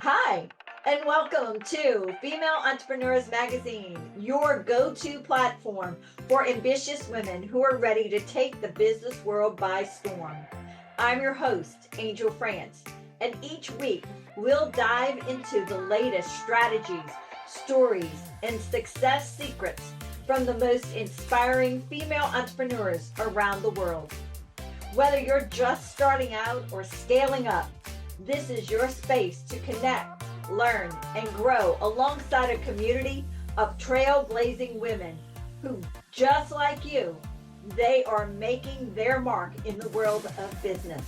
Hi, and welcome to Female Entrepreneurs Magazine, your go to platform for ambitious women who are ready to take the business world by storm. I'm your host, Angel France, and each week we'll dive into the latest strategies, stories, and success secrets from the most inspiring female entrepreneurs around the world. Whether you're just starting out or scaling up, this is your space to connect, learn, and grow alongside a community of trailblazing women who, just like you, they are making their mark in the world of business.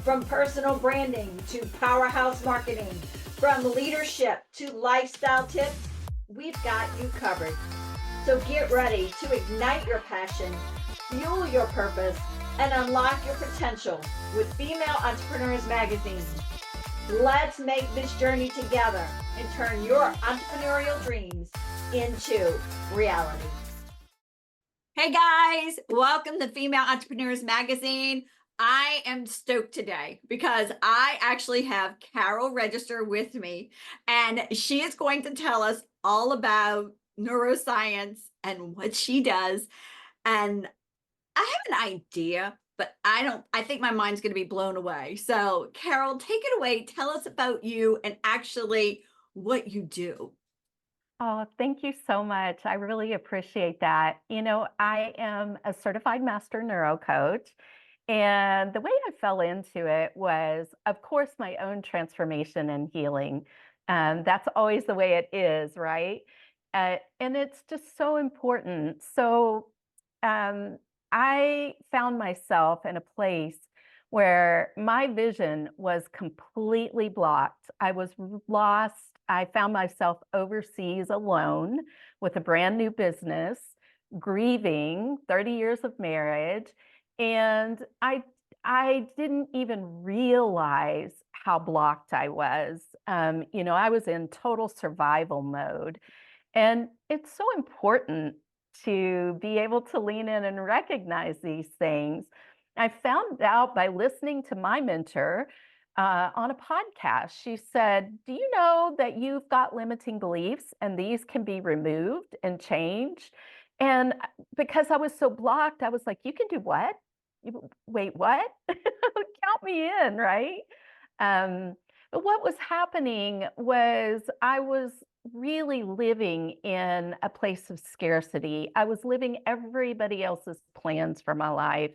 From personal branding to powerhouse marketing, from leadership to lifestyle tips, we've got you covered. So get ready to ignite your passion, fuel your purpose, and unlock your potential with Female Entrepreneurs Magazine. Let's make this journey together and turn your entrepreneurial dreams into reality. Hey guys, welcome to Female Entrepreneurs Magazine. I am stoked today because I actually have Carol Register with me, and she is going to tell us all about neuroscience and what she does. And I have an idea, but I think my mind's going to be blown away. So, Carol, take it away. Tell us about you and actually what you do. Oh, thank you so much. I really appreciate that. I am a certified master neurocoach, and the way I fell into it was, of course, my own transformation and healing. That's always the way it is, right? And it's just so important. So, um, I found myself in a place where my vision was completely blocked. I was lost. I found myself overseas alone with a brand new business, grieving 30 years of marriage, and I didn't even realize how blocked I was. I was in total survival mode. And it's so important to be able to lean in and recognize these things. I found out by listening to my mentor on a podcast. She said, "Do you know that you've got limiting beliefs and these can be removed and changed?" And because I was so blocked, I was like, "You can do what? Wait, what?" Count me in, right? Um, but what was happening was I was really living in a place of scarcity. I was living everybody else's plans for my life.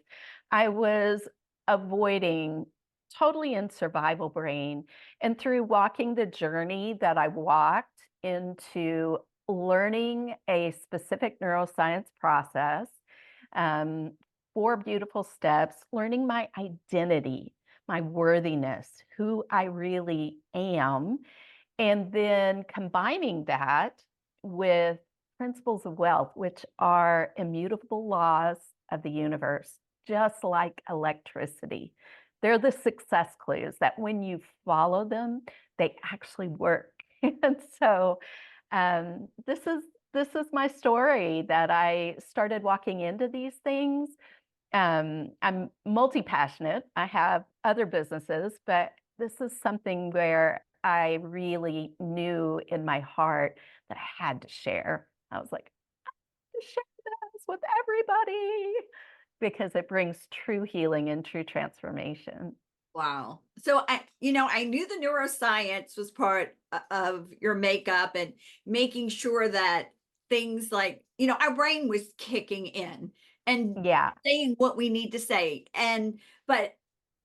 I was avoiding totally in survival brain. And through walking the journey that I walked into learning a specific neuroscience process, um, 4 beautiful steps, learning my identity, my worthiness, who I really am, and then combining that with principles of wealth, which are immutable laws of the universe, just like electricity. They're the success clues that when you follow them, they actually work. And so this is my story that I started walking into these things. I'm multi-passionate. I have other businesses, but this is something where I really knew in my heart that I had to share. I was like, I have to share this with everybody because it brings true healing and true transformation. Wow. So I knew the neuroscience was part of your makeup and making sure that things like, our brain was kicking in and Yeah. saying what we need to say. But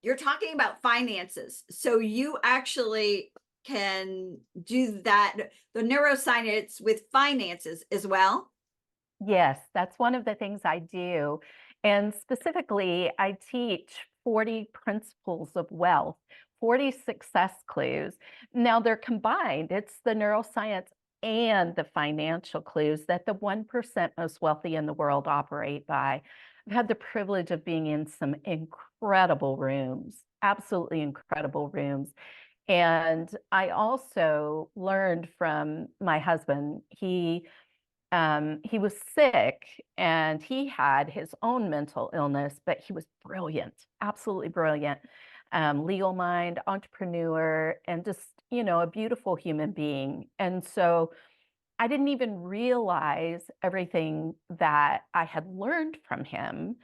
you're talking about finances. So you actually can do that, the neuroscience with finances as well. Yes, that's one of the things I do. And specifically, I teach 40 principles of wealth, 40 success clues. Now they're combined. It's the neuroscience and the financial clues that the 1% most wealthy in the world operate by. I've had the privilege of being in some incredible rooms, absolutely incredible rooms. And I also learned from my husband. He was sick and he had his own mental illness, but he was brilliant, absolutely brilliant. legal mind, entrepreneur, and just, a beautiful human being. And so I didn't even realize everything that I had learned from him.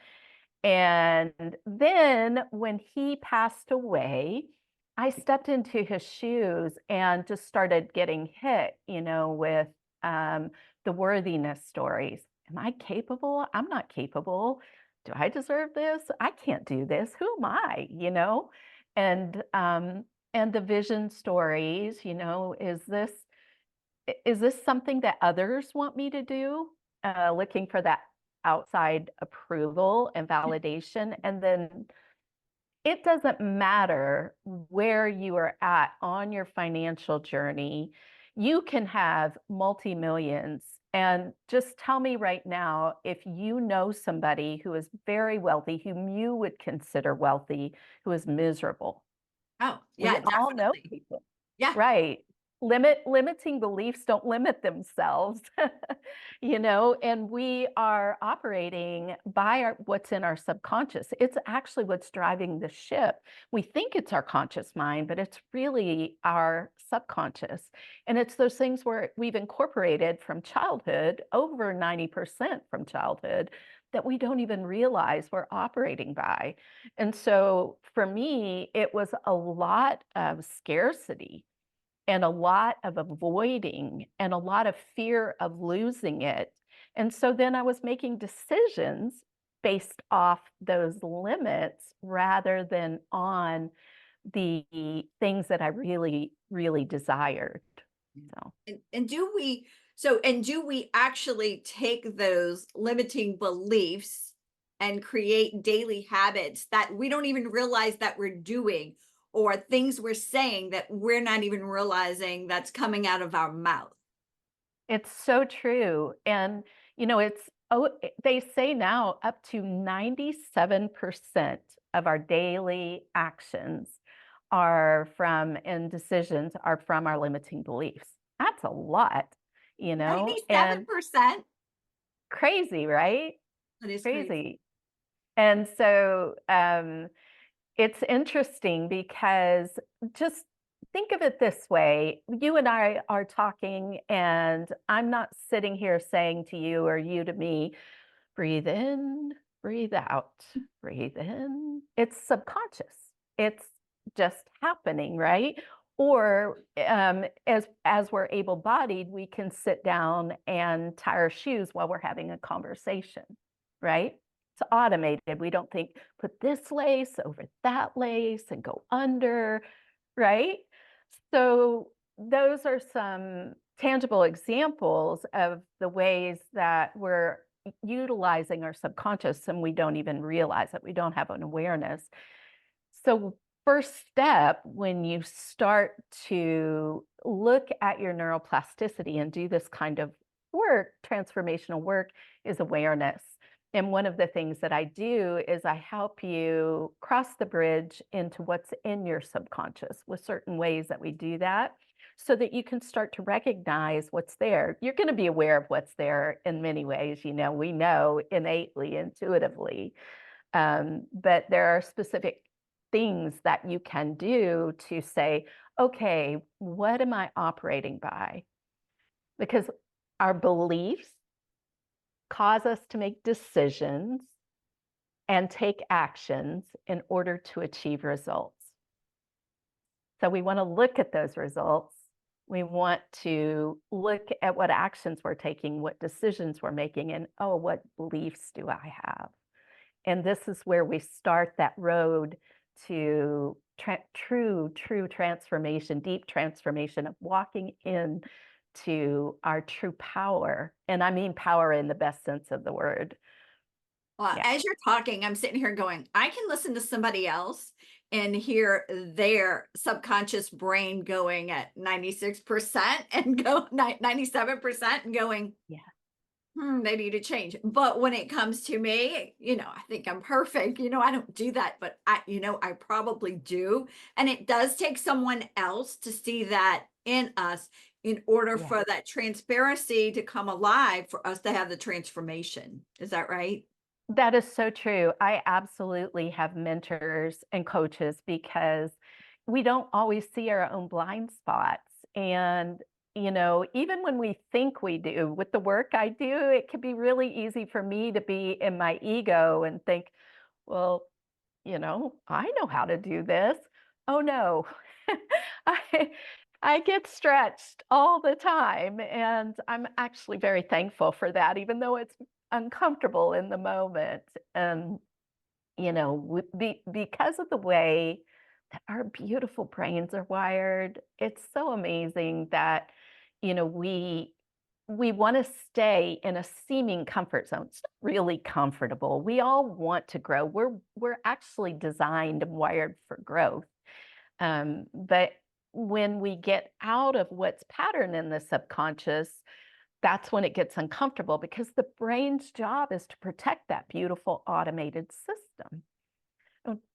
And then when he passed away, I stepped into his shoes and just started getting hit, with the worthiness stories. Am I capable? I'm not capable. Do I deserve this? I can't do this. Who am I? And and the vision stories, is this something that others want me to do? Looking for that outside approval and validation. And then it doesn't matter where you are at on your financial journey. You can have multi-millions. And just tell me right now if you know somebody who is very wealthy, whom you would consider wealthy, who is miserable. Oh, We yeah, all know definitely. people. Yeah. Right. Limiting beliefs don't limit themselves, and we are operating by what's in our subconscious. It's actually what's driving the ship. We think it's our conscious mind, but it's really our subconscious. And it's those things where we've incorporated from childhood, over 90% from childhood, that we don't even realize we're operating by. And so for me, it was a lot of scarcity and a lot of avoiding and a lot of fear of losing it. And so then I was making decisions based off those limits rather than on the things that I really, really desired. So And do we actually take those limiting beliefs and create daily habits that we don't even realize that we're doing, or things we're saying that we're not even realizing that's coming out of our mouth? it's so true. And, they say now up to 97% of our daily actions and decisions are from our limiting beliefs. That's a lot, and 97%? crazy, right? That is crazy. Crazy. And so it's interesting because just think of it this way. You and I are talking, and I'm not sitting here saying to you or you to me, breathe in, breathe out, breathe in. It's subconscious. It's just happening, right? Or as we're able-bodied, we can sit down and tie our shoes while we're having a conversation, right? It's automated. We don't think, put this lace over that lace and go under, right? So those are some tangible examples of the ways that we're utilizing our subconscious and we don't even realize it. We don't have an awareness. So first step when you start to look at your neuroplasticity and do this kind of work, transformational work, is awareness. And one of the things that I do is I help you cross the bridge into what's in your subconscious with certain ways that we do that so that you can start to recognize what's there. You're going to be aware of what's there in many ways. We know innately, intuitively, but there are specific things that you can do to say, okay, what am I operating by? Because our beliefs cause us to make decisions and take actions in order to achieve results. So we want to look at those results. We want to look at what actions we're taking, what decisions we're making, and what beliefs do I have? And this is where we start that road to true transformation, deep transformation of walking in to our true power. And I mean power in the best sense of the word. Well, Yeah. as you're talking, I'm sitting here going, I can listen to somebody else and hear their subconscious brain going at 96% and go 97% and going, Yeah. they need to change. But when it comes to me, I think I'm perfect. I don't do that, but I probably do. And it does take someone else to see that in us in order Yeah. for that transparency to come alive for us to have the transformation. Is that right? That is so true. I absolutely have mentors and coaches because we don't always see our own blind spots. And, even when we think we do, with the work I do, it can be really easy for me to be in my ego and think, well, I know how to do this. Oh no. I I get stretched all the time, and I'm actually very thankful for that, even though it's uncomfortable in the moment. And because of the way that our beautiful brains are wired, it's so amazing that we want to stay in a seeming comfort zone. It's not really comfortable. We all want to grow. We're actually designed and wired for growth. But when we get out of what's patterned in the subconscious, that's when it gets uncomfortable because the brain's job is to protect that beautiful automated system.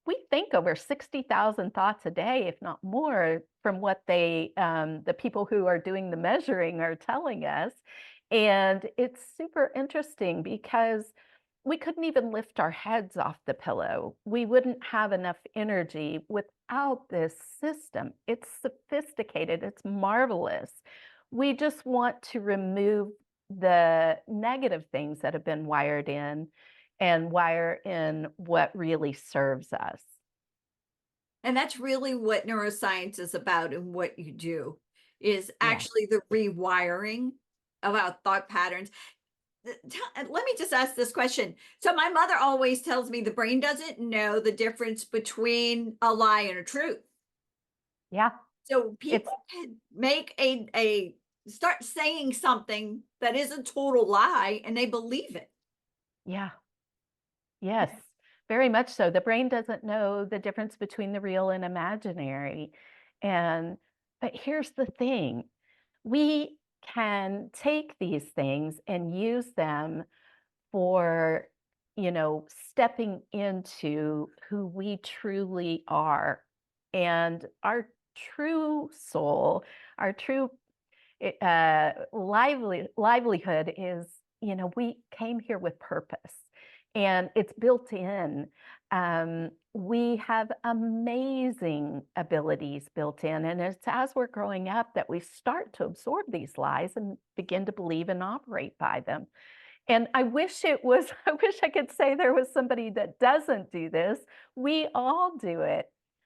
We think over 60,000 thoughts a day, if not more, from what the people who are doing the measuring are telling us. And it's super interesting because we couldn't even lift our heads off the pillow. We wouldn't have enough energy without this system. It's sophisticated, it's marvelous. We just want to remove the negative things that have been wired in and wire in what really serves us. And that's really what neuroscience is about and what you do is Yeah. actually the rewiring of our thought patterns. Let me just ask this question. So my mother always tells me the brain doesn't know the difference between a lie and a truth. Yeah. So It's people can make a start saying something that is a total lie and they believe it. yeah. Yes. Very much so. The brain doesn't know the difference between the real and imaginary. And but here's the thing. We can take these things and use them for, stepping into who we truly are. And our true soul, our true livelihood is, we came here with purpose and it's built in. We have amazing abilities built in. And it's as we're growing up that we start to absorb these lies and begin to believe and operate by them. And I wish it was, I wish I could say there was somebody that doesn't do this. We all do it.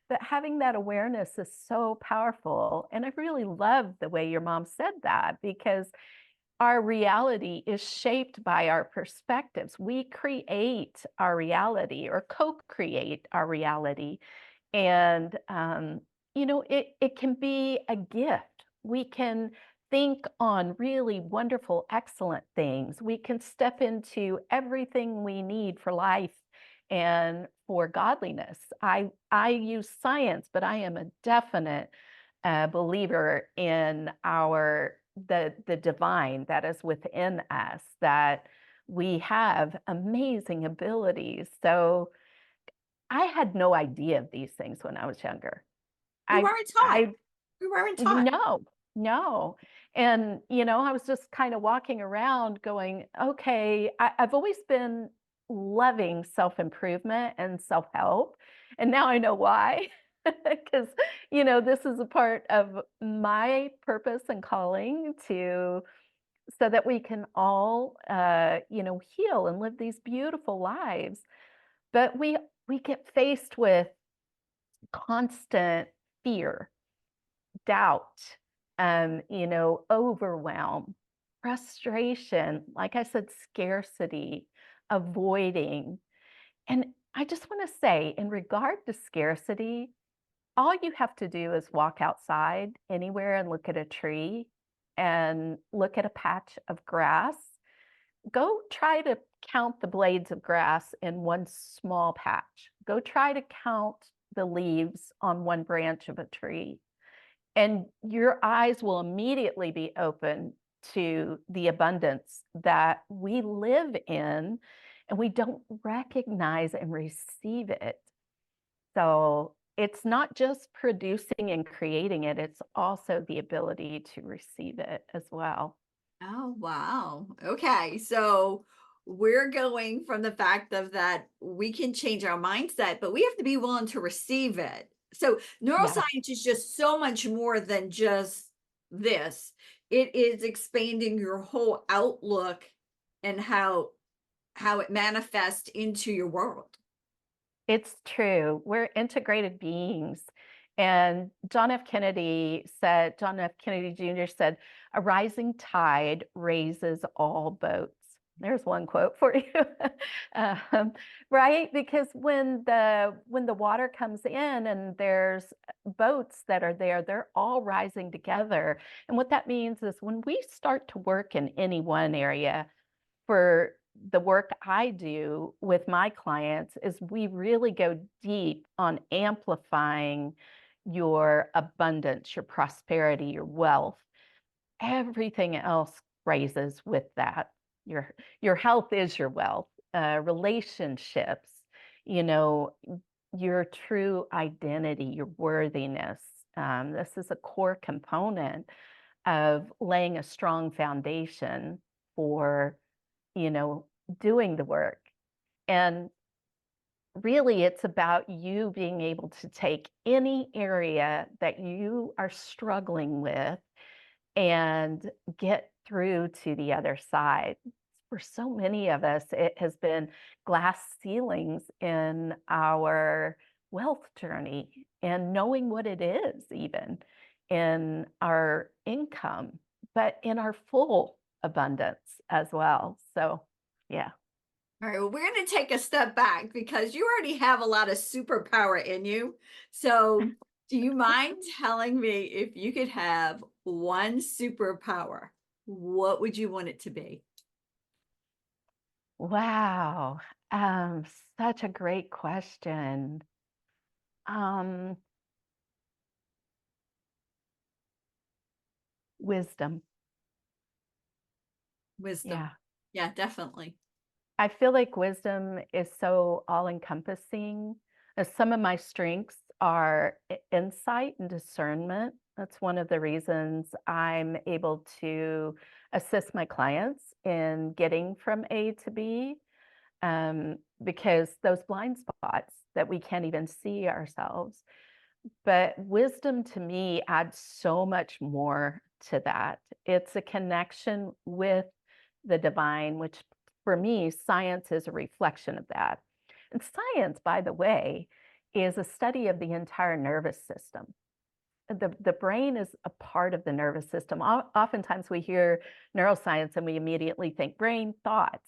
But having that awareness is so powerful. And I really love the way your mom said that because our reality is shaped by our perspectives. We create our reality or co create our reality. And, it can be a gift. We can think on really wonderful, excellent things. We can step into everything we need for life and for godliness. I use science, but I am a definite believer in the divine that is within us, that we have amazing abilities. So I had no idea of these things when I was younger. We I weren't taught. I We weren't taught. no, no. And, I was just kind of walking around going, okay, I've always been loving self-improvement and self-help. And now I know why. Because, this is a part of my purpose and calling to so that we can all heal and live these beautiful lives. But we get faced with constant fear, doubt, overwhelm, frustration, like I said, scarcity, avoiding. And I just want to say, in regard to scarcity, all you have to do is walk outside anywhere and look at a tree and look at a patch of grass. Go try to count the blades of grass in one small patch. Go try to count the leaves on one branch of a tree. And your eyes will immediately be open to the abundance that we live in, and we don't recognize and receive it. So it's not just producing and creating it, it's also the ability to receive it as well. Oh, wow. Okay. So we're going from the fact of that we can change our mindset, but we have to be willing to receive it. So Yeah. neuroscience is just so much more than just this. It is expanding your whole outlook and how it manifests into your world. It's true. We're integrated beings. And John F. Kennedy Jr. said, a rising tide raises all boats. There's one quote for you. um, right? Because when the water comes in and there's boats that are there, they're all rising together. And what that means is when we start to work in any one area, for the work I do with my clients is we really go deep on amplifying your abundance, your prosperity, your wealth. Everything else raises with that. Your health is your wealth, relationships, you know, your true identity, your worthiness. This is a core component of laying a strong foundation for you know, doing the work. And really, it's about you being able to take any area that you are struggling with and get through to the other side. For so many of us, it has been glass ceilings in our wealth journey and knowing what it is, even in our income, but in our full abundance as well. So, yeah. All right, well, we're going to take a step back because you already have a lot of superpower in you. So, do you mind telling me if you could have one superpower, what would you want it to be? Wow. Um, Such a great question. Um, Wisdom. Wisdom. Yeah. Yeah, definitely. I feel like wisdom is so all-encompassing. Some of my strengths are insight and discernment. That's one of the reasons I'm able to assist my clients in getting from A to B, because those blind spots that we can't even see ourselves. But wisdom to me adds so much more to that. It's a connection with the divine, which for me, science is a reflection of that. And science, by the way, is a study of the entire nervous system. The brain is a part of the nervous system. Oftentimes we hear neuroscience and we immediately think brain thoughts,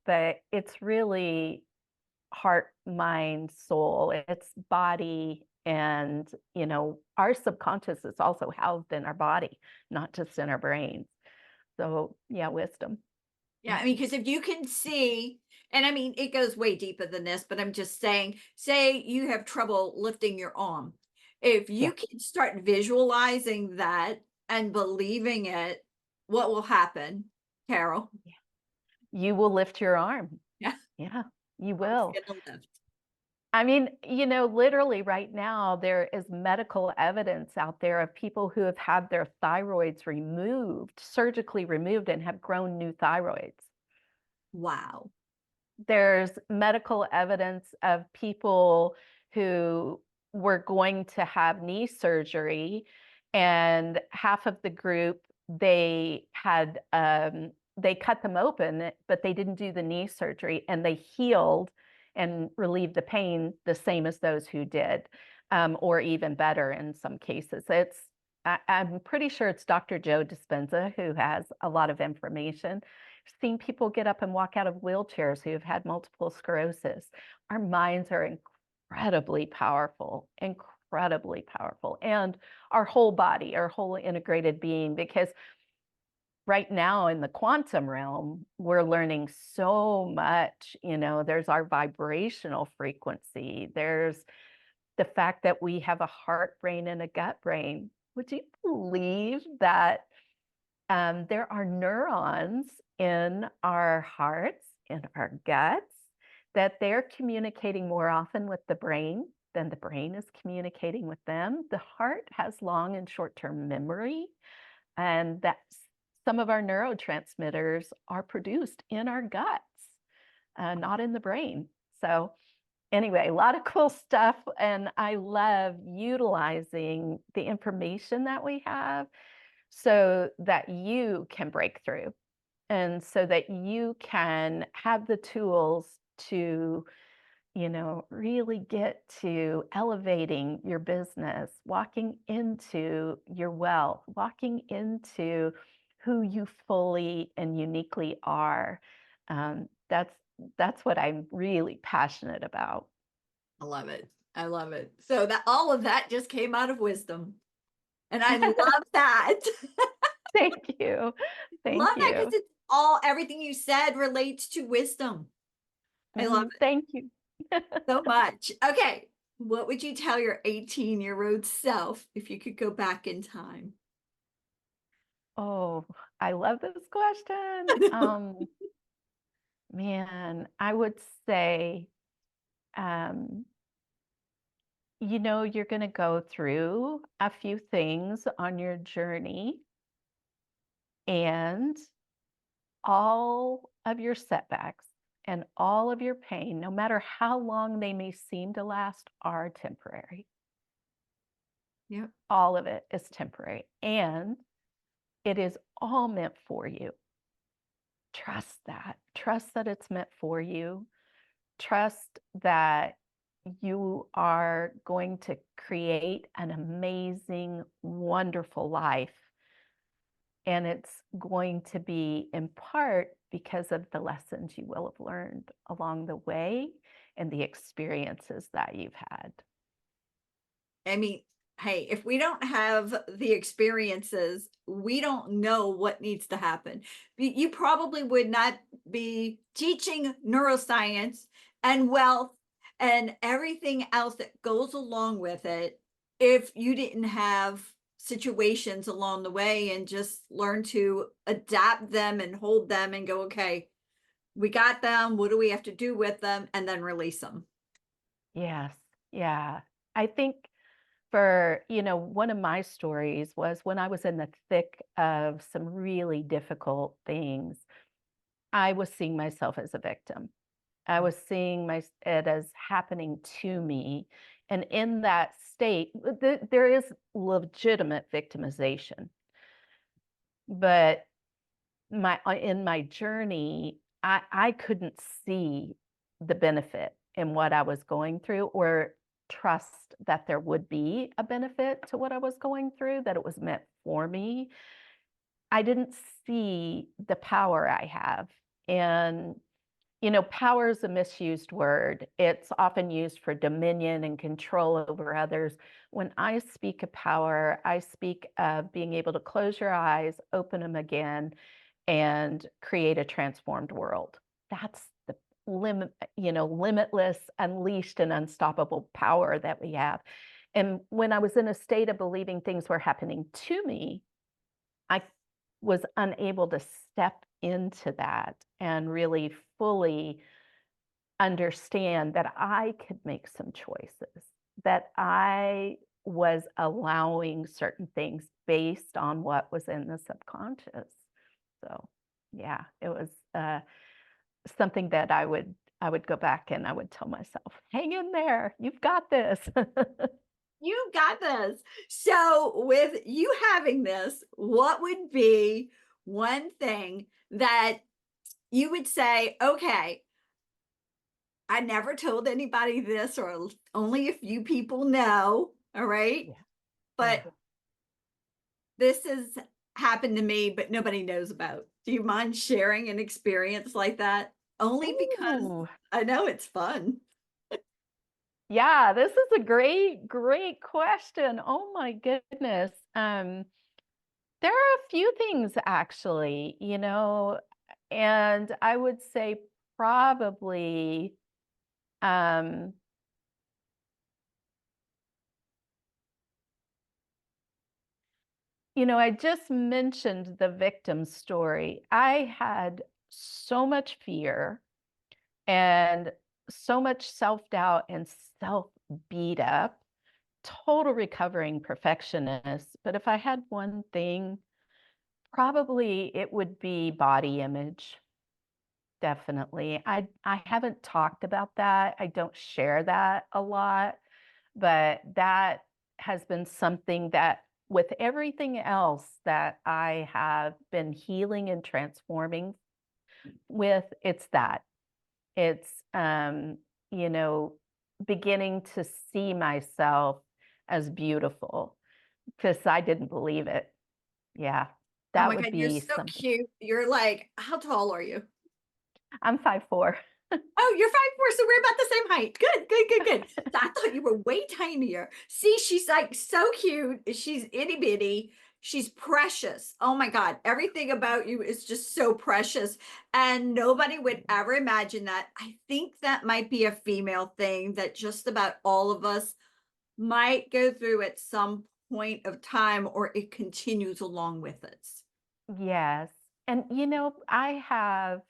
but it's really heart, mind, soul. It's body. And, our subconscious is also housed in our body, not just in our brains. So, yeah, wisdom. Yeah, I mean, because if you can see, and I mean, it goes way deeper than this, but I'm just saying, say you have trouble lifting your arm. If Yeah. you can start visualizing that and believing it, what will happen, Carol? You will lift your arm. Yeah, Yeah, you arm's will. gonna lift. I mean, literally right now, there is medical evidence out there of people who have had their thyroids removed, surgically removed, and have grown new thyroids. Wow. There's medical evidence of people who were going to have knee surgery, and half of the group, they cut them open, but they didn't do the knee surgery, and they healed and relieved the pain the same as those who did, or even better in some cases. I'm pretty sure it's Dr. Joe Dispenza who has a lot of information. Seen people get up and walk out of wheelchairs who have had multiple sclerosis. Our minds are incredibly powerful, and our whole body, our whole integrated being, because right now in the quantum realm, we're learning so much. There's our vibrational frequency, there's the fact that we have a heart brain and a gut brain. Would you believe that there are neurons in our hearts, in our guts, that they're communicating more often with the brain than the brain is communicating with them? The heart has long and short-term memory, and that some of our neurotransmitters are produced in our guts. not in the brain. So anyway, a lot of cool stuff. And I love utilizing the information that we have so that you can break through and so that you can have the tools to, really get to elevating your business, walking into your wealth, walking into who you fully and uniquely are. That's what I'm really passionate about. I love it. I love it. So that all of that just came out of wisdom. And I love that. Thank you. Love Thank that because you. it's all everything you said relates to wisdom. I love it Thank you. so much. Okay. What would you tell your 18-year-old self if you could go back in time? Oh, I love this question. Man, I would say, um, you're going to go through a few things on your journey, and all of your setbacks and all of your pain, no matter how long they may seem to last, are temporary. Yep. All of it is temporary, and it is all meant for you. Trust that. Trust that it's meant for you. Trust that you are going to create an amazing, wonderful life. And it's going to be in part because of the lessons you will have learned along the way and the experiences that you've had. I mean, hey, if we don't have the experiences, we don't know what needs to happen. You probably would not be teaching neuroscience and wealth and everything else that goes along with it if you didn't have situations along the way and just learn to adapt them and hold them and go, okay, we got them. What do we have to do with them? And then release them. Yes. Yeah. I think one of my stories was when I was in the thick of some really difficult things, I was seeing myself as a victim. I was seeing it as happening to me. And in that state, there is legitimate victimization. But in my journey, I couldn't see the benefit in what I was going through or trust that there would be a benefit to what I was going through, that it was meant for me. I didn't see the power I have. And power is a misused word. It's often used for dominion and control over others. When I speak of power, I speak of being able to close your eyes, open them again, and create a transformed world. That's the limitless, unleashed, and unstoppable power that we have. And when I was in a state of believing things were happening to me, I was unable to step into that and really fully understand that I could make some choices, that I was allowing certain things based on what was in the subconscious. So, yeah, it was something that I would go back and I would tell myself, hang in there, you've got this. You got this. So, with you having this, what would be one thing that you would say, okay, I never told anybody this, or only a few people know. All right. Yeah, yeah. But this has happened to me, but nobody knows about. Do you mind sharing an experience like that? Only because Ooh, I know it's fun. yeah, this is a great, great question. Oh my goodness. There are a few things actually, and I would say probably, um, I just mentioned the victim story. I had so much fear and so much self-doubt and self beat up, total recovering perfectionist. But if I had one thing, probably it would be body image. definitely. I haven't talked about that. I don't share that a lot, but that has been something that with everything else that I have been healing and transforming with, it's that. It's you know, beginning to see myself as beautiful because I didn't believe it. Yeah, Oh that my would God, you're be so something. cute. You're like, how tall are you? I'm 5'4". Oh, you're 5'4", so we're about the same height. Good, good, good, good. So I thought you were way tinier. See, she's like so cute. She's itty bitty. She's precious. Oh my God. Everything about you is just so precious. And nobody would ever imagine that. I think that might be a female thing that just about all of us might go through at some point of time, or it continues along with us. Yes. And I have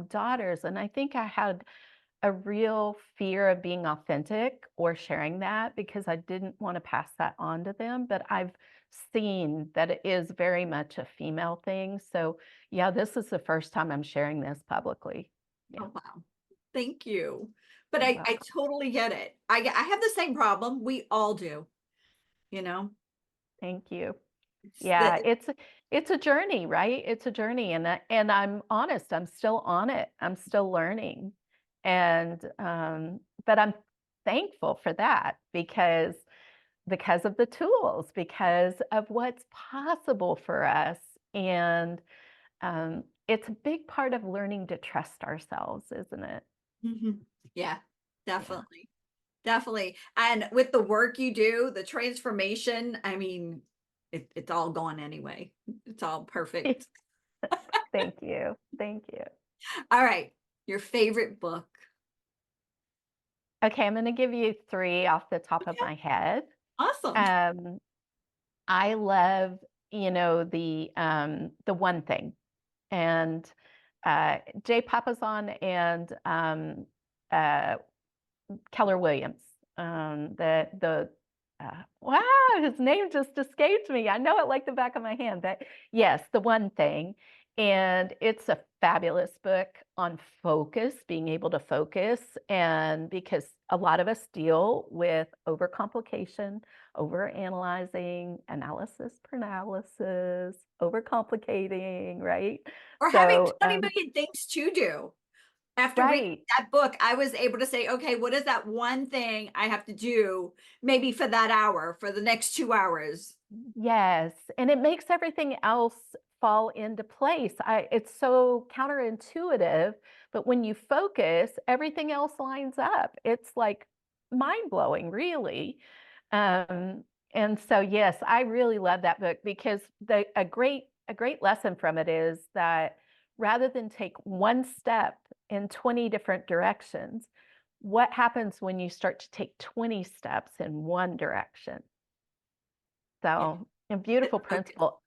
daughters, and I think I had a real fear of being authentic or sharing that because I didn't want to pass that on to them. But I've seen that it is very much a female thing. So, yeah, this is the first time I'm sharing this publicly. Yeah, Oh, wow. Thank you. But you're I welcome. totally get it. I have the same problem. We all do, you know? Thank you. It's Yeah, the it's a journey, right? It's a journey, and I'm honest, I'm still on it. I'm still learning, and but I'm thankful for that because of the tools, because of what's possible for us, and it's a big part of learning to trust ourselves, isn't it? Mhm. Yeah, Yeah. definitely. Definitely. And with the work you do, the transformation, I mean, it's all gone anyway. It's all perfect. Thank you. Thank you. All right. Your favorite book. Okay, I'm going to give you three off the top of Okay. my head. Awesome. Um, I love, the one thing, and Jay Papasan and uh, Keller Williams. Wow, his name just escaped me. I know it like the back of my hand, but yes, the one thing. And it's a fabulous book on focus, being able to focus. And because a lot of us deal with overcomplication, overanalyzing, analysis paralysis, overcomplicating, right? Or having So, 20 million things to do. After reading right. that book, I was able to say, okay, what is that one thing I have to do maybe for that hour, for the next 2 hours? Yes, and it makes everything else fall into place. It's so counterintuitive, but when you focus, everything else lines up. It's like mind-blowing, really. Um, and so, yes, I really love that book because a great lesson from it is that rather than take one step in 20 different directions, what happens when you start to take 20 steps in one direction? Yeah. So, a beautiful Focus. principle.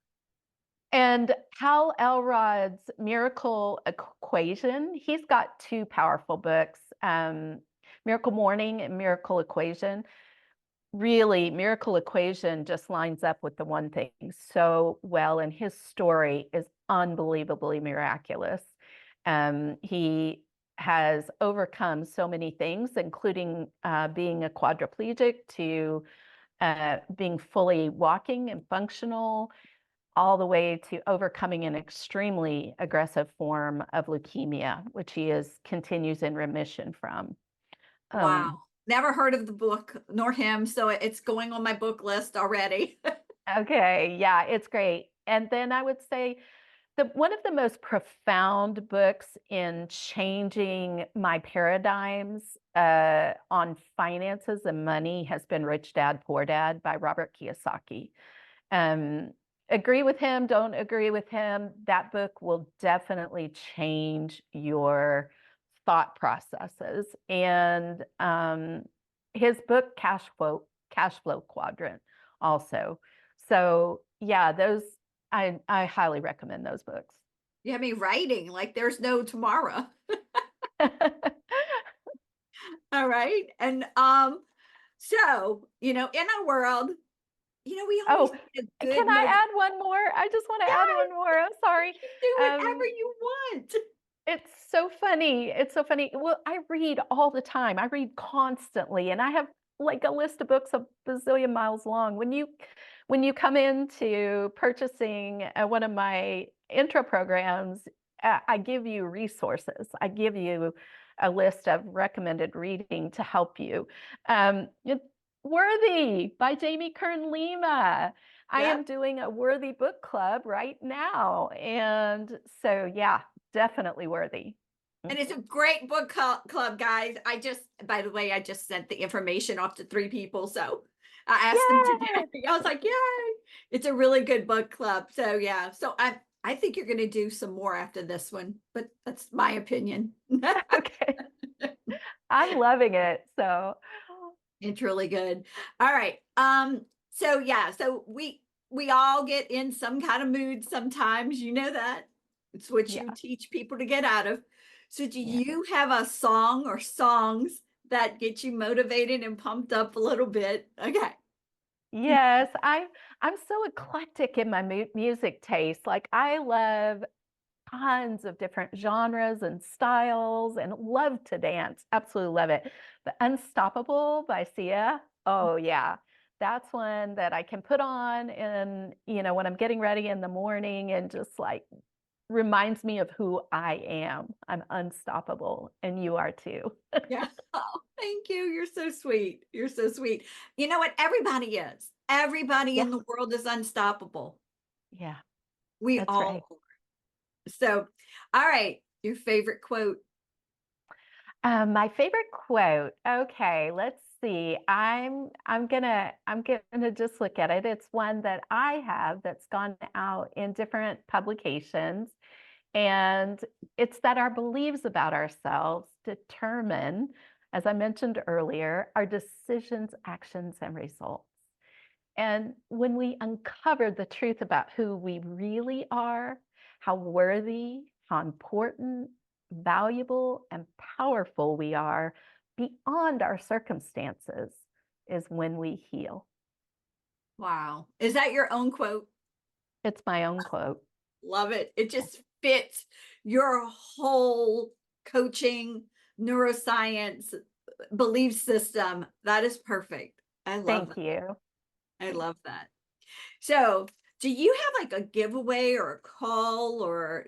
And Hal Elrod's Miracle Equation, he's got two powerful books, Miracle Morning and Miracle Equation. Really, Miracle Equation just lines up with the one thing so well, and his story is unbelievably miraculous. He has overcome so many things, including being a quadriplegic to being fully walking and functional, all the way to overcoming an extremely aggressive form of leukemia, which he continues in remission from. Wow. Um, Never heard of the book nor him, so it's going on my book list already. okay, yeah, it's great. And then I would say one of the most profound books in changing my paradigms on finances and money has been Rich Dad, Poor Dad by Robert Kiyosaki. Um, Agree with him, don't agree with him, that book will definitely change your thought processes. And his book, Cash Flow Quadrant, also. So yeah, those I highly recommend those books. You have me writing like there's no tomorrow. All right. And so, in our world, we always Oh, need a can good I motivation. add one more? I just want to add Yes, one more. I'm sorry. you can do whatever Um, you want. It's so funny. It's so funny. Well, I read all the time. I read constantly, and I have like a list of books a bazillion miles long. When you come into purchasing one of my intro programs, I give you resources. I give you a list of recommended reading to help you. It's Worthy by Jamie Kern Lima. I Yep. am doing a Worthy book club right now. And so, yeah, definitely Worthy. And it's a great book club, guys. By the way, I just sent the information off to 3 people. So I asked them today. Yay! I was like, yay. It's a really good book club. So yeah. So I think you're going to do some more after this one, but that's my opinion. Okay. I'm loving it. So, It's really good. All right. So yeah, so we all get in some kind of mood sometimes, you know that. It's what you yeah, teach people to get out of. So do yeah. you have a song or songs that get you motivated and pumped up a little bit? Okay. Yes, I'm so eclectic in my music taste. Like I love tons of different genres and styles and love to dance. Absolutely love it. But Unstoppable by Sia, oh yeah. That's one that I can put on and when I'm getting ready in the morning and just like reminds me of who I am. I'm unstoppable and you are too. Yeah. Oh, thank you. You're so sweet. You're so sweet. You know what? Everybody is. Everybody Yeah, in the world is unstoppable. yeah, We that's right. all are. So, all right. Your favorite quote. My favorite quote. Okay, let's see. I'm gonna just look at it. It's one that I have that's gone out in different publications, and it's that our beliefs about ourselves determine, as I mentioned earlier, our decisions, actions, and results. And when we uncover the truth about who we really are, how worthy, how important, valuable, and powerful we are beyond our circumstances, is when we heal. Wow. Is that your own quote? It's my own quote. Love it. It just fits your whole coaching, neuroscience belief system. That is perfect. I love Thank that. you. I love that. So, do you have like a giveaway or a call or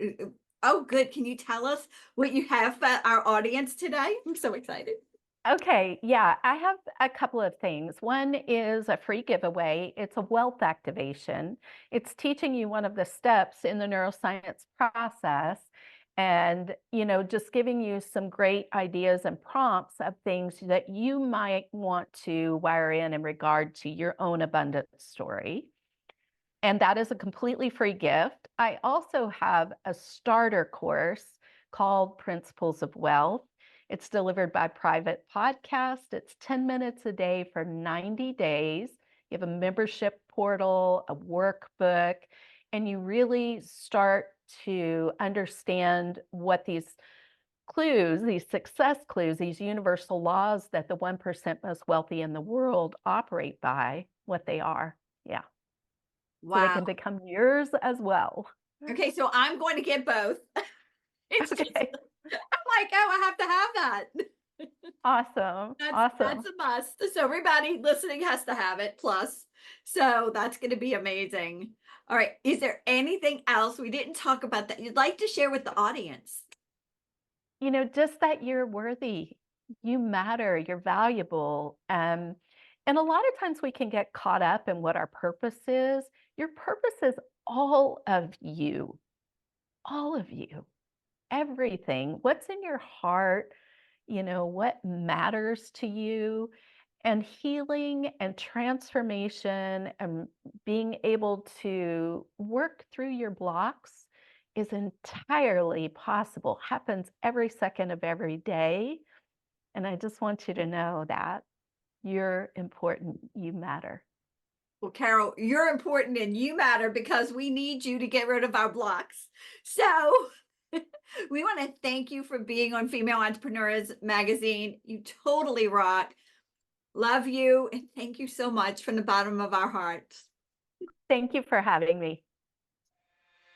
oh good, can you tell us what you have for our audience today? I'm so excited. Okay, yeah, I have a couple of things. One is a free giveaway. It's a wealth activation. It's teaching you one of the steps in the neuroscience process and, just giving you some great ideas and prompts of things that you might want to wire in regard to your own abundance story. And that is a completely free gift. I also have a starter course called Principles of Wealth. It's delivered by private podcast. It's 10 minutes a day for 90 days. You have a membership portal, a workbook, and you really start to understand what these clues, these success clues, these universal laws that the 1% most wealthy in the world operate by, what they are. Yeah, so they Wow. can become yours as well. Okay, so I'm going to get both. It's just Okay. I'm like, oh, I have to have that. Awesome. That's Awesome. a must. So everybody listening has to have it plus. So that's going to be amazing. All right. Is there anything else we didn't talk about that you'd like to share with the audience? Just that you're worthy, you matter, you're valuable. And a lot of times we can get caught up in what our purpose is. Your purpose is all of you, everything. What's in your heart, what matters to you. And healing and transformation and being able to work through your blocks is entirely possible, happens every second of every day. And I just want you to know that you're important, you matter. Well, Carol, you're important and you matter because we need you to get rid of our blocks. So we want to thank you for being on Female Entrepreneurs Magazine. You totally rock. Love you. And thank you so much from the bottom of our hearts. Thank you for having me.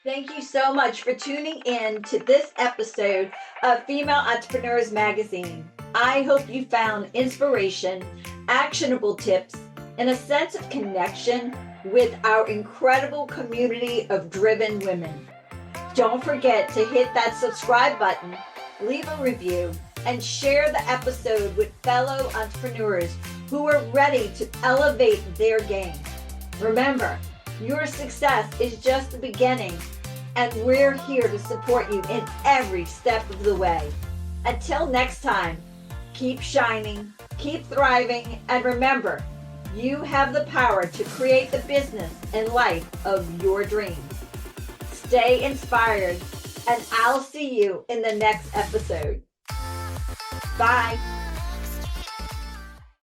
Thank you so much for tuning in to this episode of Female Entrepreneurs Magazine. I hope you found inspiration, actionable tips, and a sense of connection with our incredible community of driven women. Don't forget to hit that subscribe button, leave a review, and share the episode with fellow entrepreneurs who are ready to elevate their game. Remember, your success is just the beginning, and we're here to support you in every step of the way. Until next time, keep shining, keep thriving, and remember, you have the power to create the business and life of your dreams. Stay inspired, and I'll see you in the next episode. Bye.